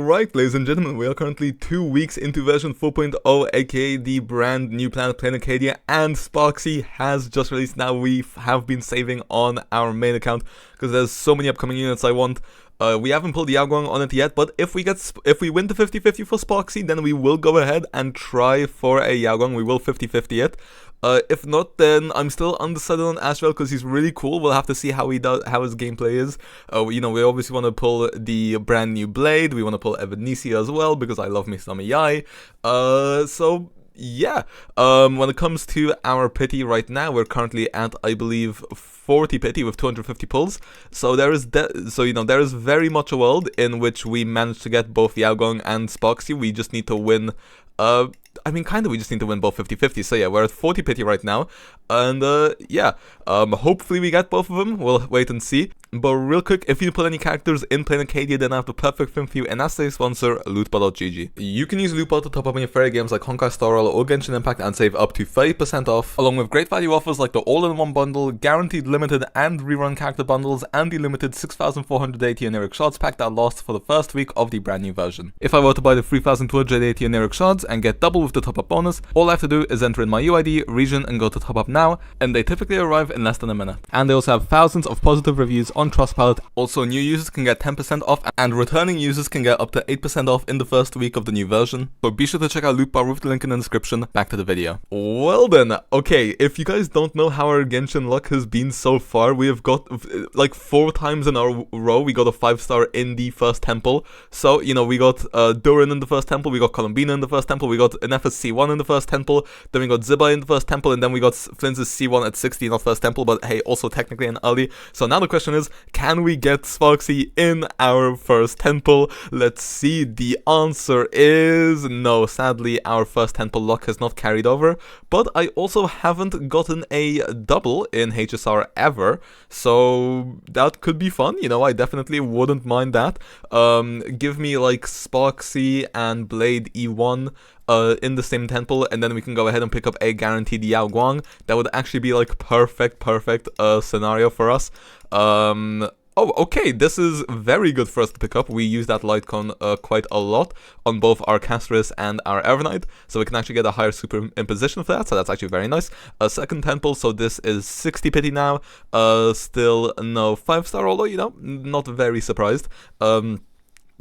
Alright, ladies and gentlemen, we are currently 2 weeks into version 4.0, aka the brand new Planet Arcadia, and SPARXIE has just released. Now we have been saving on our main account because there's so many upcoming units I want. We haven't pulled the Yaoguang on it yet, but if we win the 50-50 for SPARXIE, then we will go ahead and try for a Yaoguang. We will 50-50 it. If not, then I'm still undecided on Astral because he's really cool. We'll have to see how how his gameplay is. We obviously want to pull the brand new Blade. We want to pull Evanesia as well because I love me some Yai. So yeah, when it comes to our pity right now, we're currently at, I believe, 40 pity with 250 pulls. So there is there is very much a world in which we managed to get both Yaoguang and SPARXIE. We just need to win. We just need to win both 50-50, so yeah, we're at 40 pity right now, and hopefully we get both of them. We'll wait and see. But real quick, if you pull any characters in Planet Arcadia, then I have the perfect film for you, and that's today's sponsor, Lootbar.gg. You can use Lootbar to top up on your favorite games like Honkai Star Rail or Genshin Impact and save up to 30% off, along with great value offers like the all-in-one bundle, guaranteed limited and rerun character bundles, and the limited 6,480 oneric shards pack that lasts for the first week of the brand new version. If I were to buy the 3,280 oneric shards and get double with the top up bonus, all I have to do is enter in my UID, region, and go to top up now, and they typically arrive in less than a minute. And they also have thousands of positive reviews on Trustpilot. Also, new users can get 10% off, and returning users can get up to 8% off in the first week of the new version. So be sure to check out Lootbar with the link in the description. Back to the video. Well then, okay, if you guys don't know how our Genshin luck has been so far, we have got like 4 times in a row we got a 5-star in the first temple. So, we got Durin in the first temple, we got Columbina in the first temple, we got an C1 in the first temple, then we got Ziba in the first temple, and then we got Flintz's C1 at 60 in our first temple, but hey, also technically an early. So now the question is, can we get SPARXIE in our first temple? Let's see. The answer is no. Sadly, our first temple luck has not carried over, but I also haven't gotten a double in HSR ever, so that could be fun. I definitely wouldn't mind that. Give me like SPARXIE and Blade E1 in the same temple, and then we can go ahead and pick up a guaranteed Yaoguang. That would actually be like perfect scenario for us. Oh, okay, this is very good for us to pick up. We use that light cone quite a lot on both our Castris and our Evernight, so we can actually get a higher super imposition for that, so that's actually very nice. Second temple, so this is 60 pity now. Still no 5-star, although, not very surprised.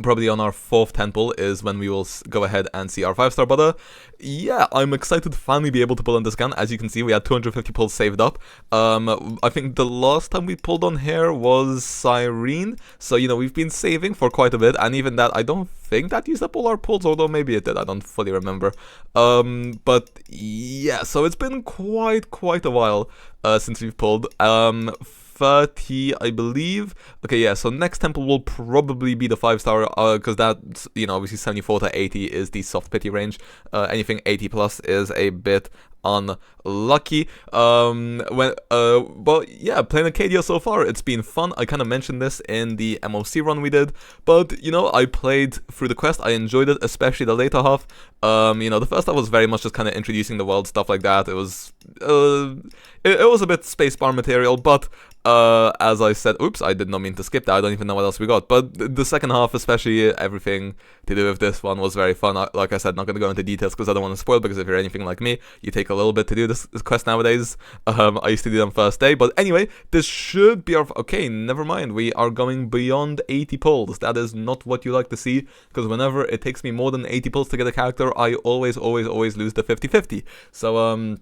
Probably on our 4th temple is when we will go ahead and see our 5-star, but yeah, I'm excited to finally be able to pull on this gun. As you can see, we had 250 pulls saved up. I think the last time we pulled on here was Cyrene, so we've been saving for quite a bit, and even that, I don't think that used up all our pulls, although maybe it did, I don't fully remember. But yeah, so it's been quite a while since we've pulled. 30, I believe. Okay, yeah, so next temple will probably be the 5-star, because that's, obviously 74 to 80 is the soft pity range. Anything 80 plus is a bit unlucky. But yeah, playing Arcadia so far, it's been fun. I kind of mentioned this in the MOC run we did, but I played through the quest. I enjoyed it, especially the later half. The first half was very much just kind of introducing the world, stuff like that. It was it was a bit spacebar material, but as I said, oops, I did not mean to skip that. I don't even know what else we got. But the second half, especially everything to do with this one, was very fun. Like I said, not going to go into details because I don't want to spoil, because if you're anything like me, you take a little bit to do this quest nowadays. I used to do them first day. But anyway, this should be our... Okay, never mind. We are going beyond 80 pulls. That is not what you like to see, because whenever it takes me more than 80 pulls to get a character, I always lose the 50-50. So,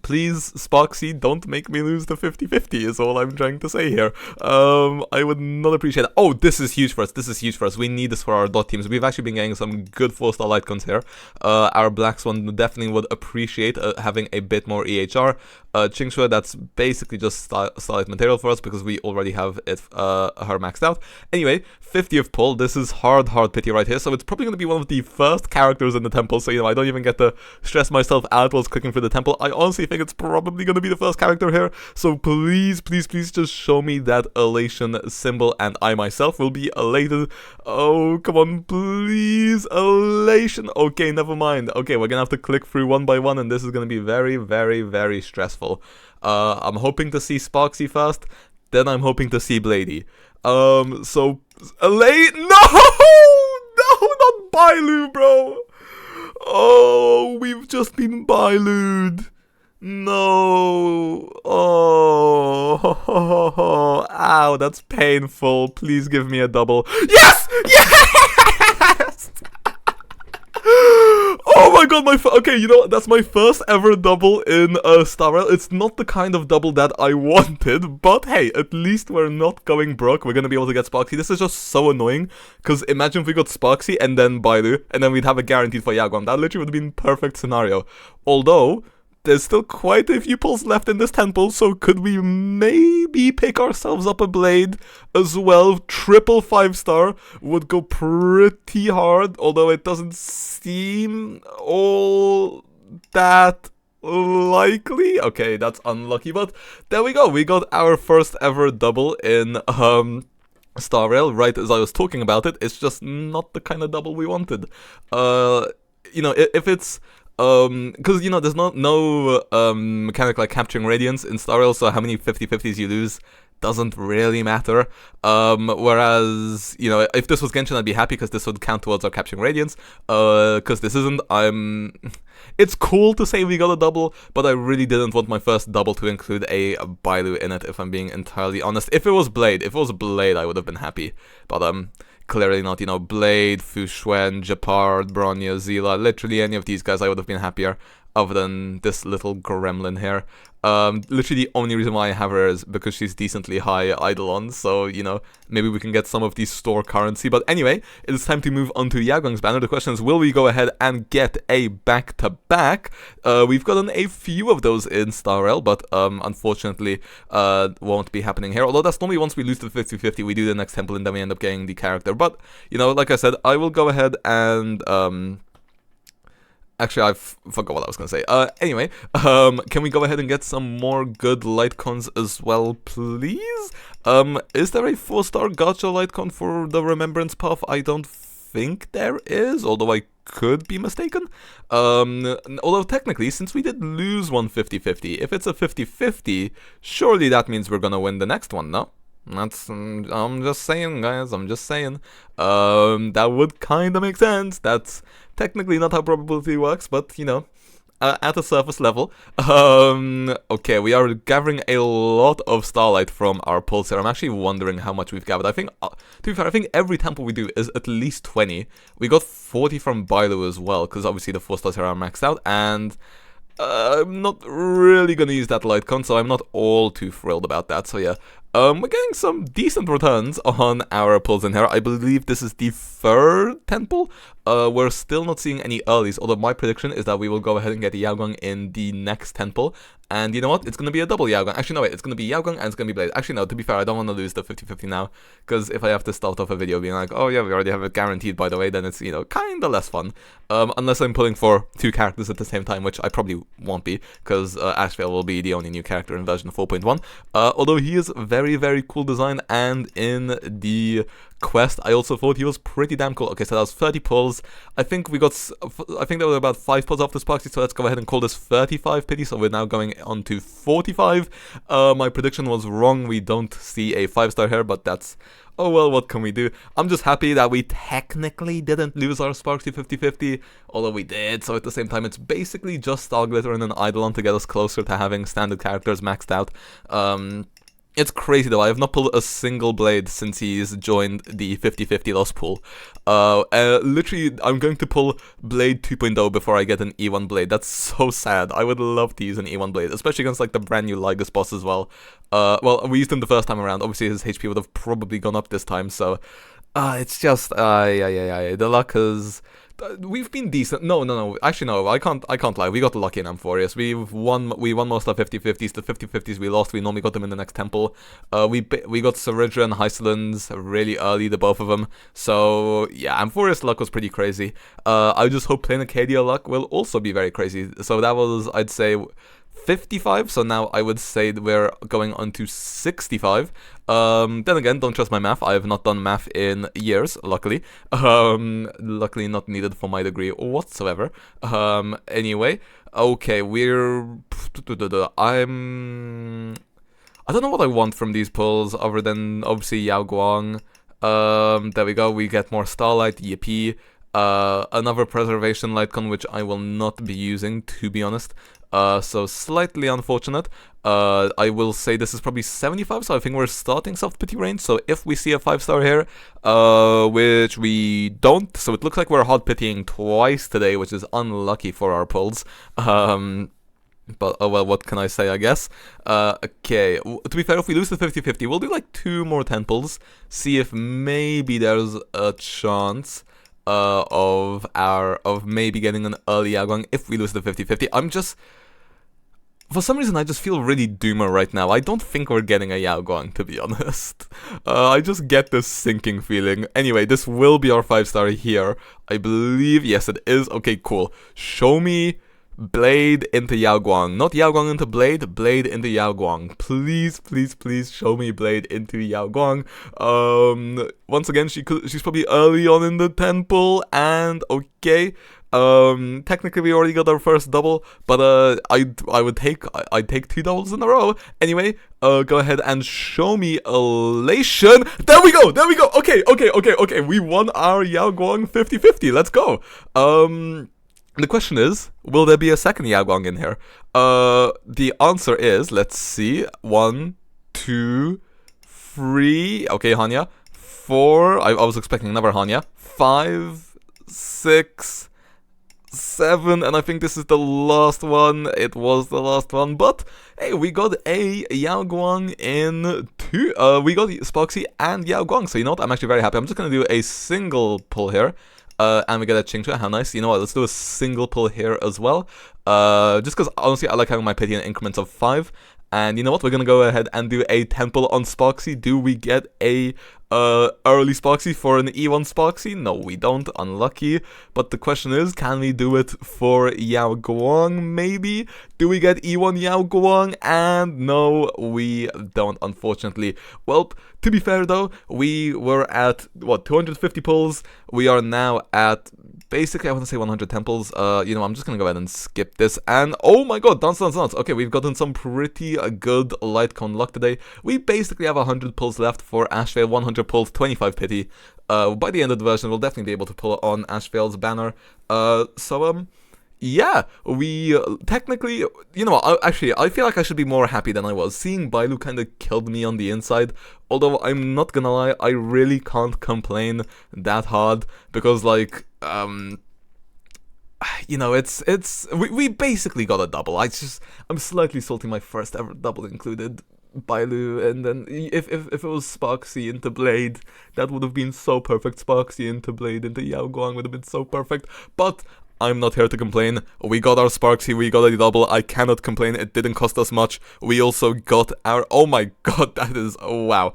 please, SPARXIE, don't make me lose the 50-50 is all I'm trying to say here. I would not appreciate it. Oh, this is huge for us. We need this for our dot teams. We've actually been getting some good 4-star light cones here. Our Black Swan definitely would appreciate having a bit more EHR. Qingxue, that's basically just starlight material for us because we already have it her maxed out. Anyway, 50th pull. This is hard pity right here, so it's probably going to be one of the first characters in the temple, so I don't even get to stress myself out whilst clicking through the temple. I honestly think it's probably going to be the first character here, so please just show me that elation symbol, and I myself will be elated. Oh, come on, please, elation. Okay, never mind. Okay, we're gonna have to click through one by one, and this is gonna be very stressful. I'm hoping to see SPARXIE first, then I'm hoping to see Blady. So, no! just been Bailu'd. No. Oh. Ow, that's painful. Please give me a double. Yes! Yes! Oh my god, okay, you know what? That's my first ever double in Star Rail. It's not the kind of double that I wanted, but hey, at least we're not going broke. We're gonna be able to get SPARXIE. This is just so annoying, because imagine if we got SPARXIE and then Bailu, and then we'd have a guaranteed for Yaoguang. That literally would have been perfect scenario. Although, there's still quite a few pulls left in this 10 pull, so could we maybe pick ourselves up a blade as well? Triple 5-star would go pretty hard, although it doesn't seem all that likely. Okay, that's unlucky, but there we go. We got our first ever double in Star Rail, right as I was talking about it. It's just not the kind of double we wanted. You know, if it's because, you know, there's no mechanic like capturing radiance in Star Rail, so how many 50-50s you lose doesn't really matter. Whereas, you know, if this was Genshin, I'd be happy because this would count towards our capturing radiance. Because this isn't, it's cool to say we got a double, but I really didn't want my first double to include a Bailu in it, if I'm being entirely honest. If it was Blade, I would have been happy. But, clearly not, you know, Blade, Fu Xuan, Japard, Bronya, Zila, literally any of these guys I would have been happier, other than this little gremlin here. Literally the only reason why I have her is because she's decently high Eidolon, so, you know, maybe we can get some of these store currency. But anyway, it's time to move on to Yaoguang's banner. The question is, will we go ahead and get a back-to-back? We've gotten a few of those in Star Rail, but unfortunately won't be happening here. Although that's normally once we lose the 50-50, we do the next temple and then we end up getting the character. But, you know, like I said, I will go ahead and actually, I forgot what I was going to say. Anyway, can we go ahead and get some more good light cons as well, please? Is there a 4-star gacha light con for the Remembrance Path? I don't think there is, although I could be mistaken. Although technically, since we did lose one 50-50, if it's a 50-50, surely that means we're going to win the next one, no? That's, I'm just saying, guys, I'm just saying. That would kind of make sense. That's technically not how probability works, but, you know, at a surface level. Okay, we are gathering a lot of starlight from our pulse here. I'm actually wondering how much we've gathered. I think, to be fair, I think every temple we do is at least 20. We got 40 from Bailu as well, because obviously the 4 stars here are maxed out, and I'm not really going to use that light con, so I'm not all too thrilled about that. So yeah, we're getting some decent returns on our pulls in here. I believe this is the 3rd temple. We're still not seeing any earlies, although my prediction is that we will go ahead and get the Yaoguang in the next temple. And you know what? It's going to be a double Yaoguang. Actually, no, wait. It's going to be Yaoguang and it's going to be Blade. Actually, no, to be fair, I don't want to lose the 50-50 now. Because if I have to start off a video being like, oh yeah, we already have it guaranteed, by the way, then it's, you know, kind of less fun. Unless I'm pulling for 2 characters at the same time, which I probably won't be. Because Ashvale will be the only new character in version 4.1. Although he is very, very cool design. And in the quest, I also thought he was pretty damn cool. Okay, so that was 30 pulls. I think there were about 5 pulls after SPARXIE, so let's go ahead and call this 35 pity. So we're now going on to 45. My prediction was wrong. We don't see a 5-star here, but that's, oh well, what can we do? I'm just happy that we technically didn't lose our SPARXIE 50-50, although we did, so at the same time, it's basically just Star Glitter and an Eidolon to get us closer to having standard characters maxed out. It's crazy though, I have not pulled a single blade since he's joined the 50-50 loss pool. Literally, I'm going to pull Blade 2.0 before I get an E1 blade. That's so sad. I would love to use an E1 blade, especially against like the brand new Lygus boss as well. Well, we used him the first time around. Obviously his HP would have probably gone up this time, so it's just, the luck is... We've been decent. No. Actually, no. I can't lie. We got lucky in Amphorius. We won most of 50-50s. The 50-50s we lost, we normally got them in the next temple. We got Saridra and Hysolins really early, the both of them. So yeah, Amphorius luck was pretty crazy. I just hope Plain Acadia luck will also be very crazy. So that was, I'd say, 55, so now I would say that we're going on to 65. Then again, don't trust my math. I have not done math in years, luckily. Luckily not needed for my degree whatsoever. Anyway, okay, I don't know what I want from these pulls other than obviously Yaoguang. There we go, we get more Starlight, Yippee. Another preservation Lightcon, which I will not be using, to be honest. So slightly unfortunate. I will say this is probably 75, so I think we're starting soft pity range. So if we see a 5-star here, which we don't, so it looks like we're hard pitying twice today, which is unlucky for our pulls. But, oh well, what can I say, I guess? Okay, to be fair, if we lose the 50-50, we'll do like 2 more 10 pulls, see if maybe there's a chance of maybe getting an early Yaoguang if we lose the 50-50. I'm just, for some reason, I just feel really doomer right now. I don't think we're getting a Yaoguang, to be honest. I just get this sinking feeling. Anyway, this will be our 5-star here. I believe, yes, it is. Okay, cool. Show me Blade into Yaoguang. Not Yaoguang into Blade, Blade into Yaoguang. Please, please, please show me Blade into Yaoguang. Once again, she's probably early on in the 10 pull, and okay. Technically we already got our first double, but I'd take 2 doubles in a row. Anyway, go ahead and show me Elation. There we go, okay. We won our Yaoguang 50-50. Let's go. The question is, will there be a second Yaoguang in here? The answer is, let's see, 1, 2, 3, okay, Hanya, 4, I was expecting another Hanya, 5, 6, 7, and I think this is the last one. It was the last one, but hey, we got a Yaoguang in 2, we got SPARXIE and Yaoguang, so you know what, I'm actually very happy. I'm just gonna do a single pull here. And we get a Qingque, how nice. You know what, let's do a single pull here as well. Just because, honestly, I like having my pity in increments of 5. And you know what, we're gonna go ahead and do a 10 pull on SPARXIE. Do we get a early SPARXIE for an E1 SPARXIE? No, we don't, unlucky. But the question is, can we do it for Yaoguang, maybe? Do we get E1 Yaoguang? And no, we don't, unfortunately. Well, to be fair though, we were at, what, 250 pulls? We are now at, basically, I want to say 100 temples. You know, I'm just gonna go ahead and skip this. And oh my god, dance. Okay, we've gotten some pretty good Lightcon luck today. We basically have 100 pulls left for Ashvale, 100 pulls, 25 pity. By the end of the version, we'll definitely be able to pull on Ashvale's banner. Yeah, we technically, you know, actually, I feel like I should be more happy than I was. Seeing Bailu kind of killed me on the inside. Although, I'm not gonna lie, I really can't complain that hard. Because, like, you know, we basically got a double. I'm slightly salty my first ever double included Bailu, and then if it was SPARXIE into Blade, that would have been so perfect. SPARXIE into Blade into Yaoguang would have been so perfect, but I'm not here to complain. We got our SPARXIE, we got a double. I cannot complain, it didn't cost us much. We also got our, oh my god, that is, oh wow.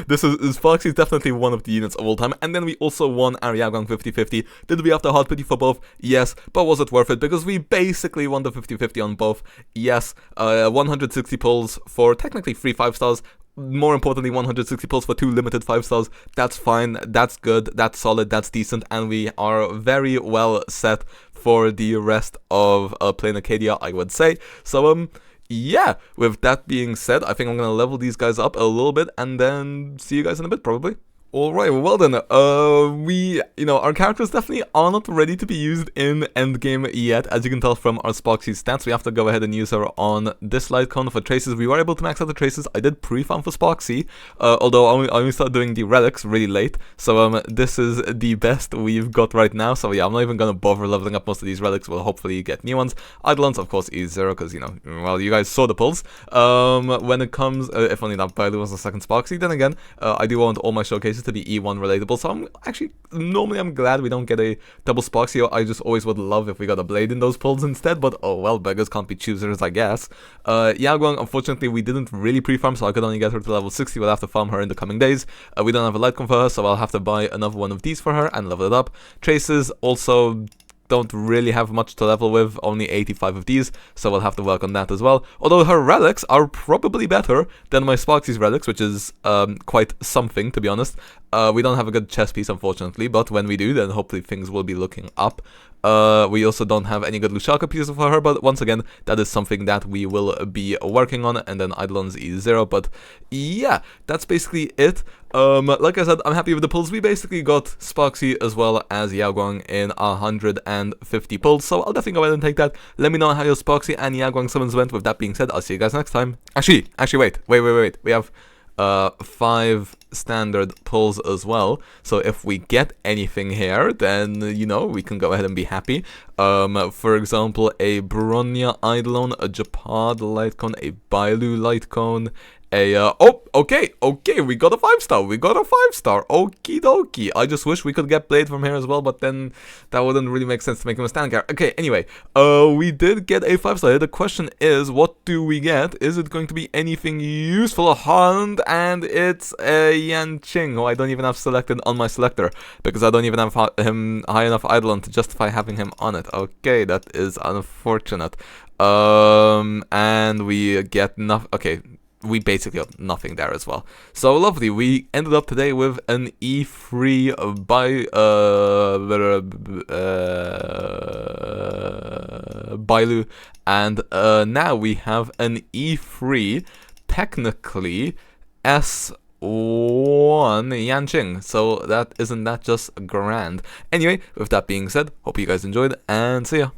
SPARXIE is definitely one of the units of all time. And then we also won our Yaoguang 50-50. Did we have to hard pity for both? Yes. But was it worth it? Because we basically won the 50-50 on both. Yes. 160 pulls for technically 3 5-stars. More importantly, 160 pulls for 2 limited 5-stars. That's fine, that's good, that's solid, that's decent, and we are very well set for the rest of playing Arcadia, I would say. So, yeah, with that being said, I think I'm gonna level these guys up a little bit, and then see you guys in a bit, probably. Alright, well then, you know, our characters definitely are not ready to be used in endgame yet. As you can tell from our SPARXIE stats, we have to go ahead and use her on this Lightcon. For traces, we were able to max out the traces. I did pre-farm for SPARXIE, although I only started doing the relics really late. So, this is the best we've got right now. So yeah, I'm not even gonna bother leveling up most of these relics. We'll hopefully get new ones. Eidolons, of course, E0, because, you know, well, you guys saw the pulls. When it comes, if only that Bailu was the second SPARXIE, then again, I do want all my showcases to be E1 relatable, so I'm glad we don't get a double SPARXIE. I just always would love if we got a Blade in those pulls instead, but oh well, beggars can't be choosers, I guess. Yaoguang, unfortunately, we didn't really pre-farm, so I could only get her to level 60. We'll have to farm her in the coming days. We don't have a Lightcon for her, so I'll have to buy another one of these for her and level it up. Traces also don't really have much to level with, only 85 of these, so we'll have to work on that as well. Although her relics are probably better than my SPARXIE's relics, which is quite something, to be honest. We don't have a good chess piece, unfortunately, but when we do, then hopefully things will be looking up. We also don't have any good Lushaka pieces for her, but once again, that is something that we will be working on, and then Eidolons E0, but yeah, that's basically it. Like I said, I'm happy with the pulls. We basically got SPARXIE as well as Yaoguang in 150 pulls, so I'll definitely go ahead and take that. Let me know how your SPARXIE and Yaoguang summons went. With that being said, I'll see you guys next time. Actually, wait. We have 5 standard pulls as well, so if we get anything here, then you know, we can go ahead and be happy. For example, a Bronya Eidolon, a Japad Lightcone, a Bailu Lightcone, a okay, we got a 5-star, okie dokie. I just wish we could get Blade from here as well, but then that wouldn't really make sense to make him a stand character. Okay, anyway, we did get a 5-star. The question is, what do we get? Is it going to be anything useful? And it's a Yanqing, who I don't even have selected on my selector, because I don't even have him high enough Eidolon to justify having him on it. Okay, that is unfortunate. And we get nothing. Okay, we basically got nothing there as well. So lovely, we ended up today with an E3 by Bailu, and now we have an E3, technically S1 Yanqing, so isn't that just grand? Anyway, with that being said, hope you guys enjoyed, and see ya.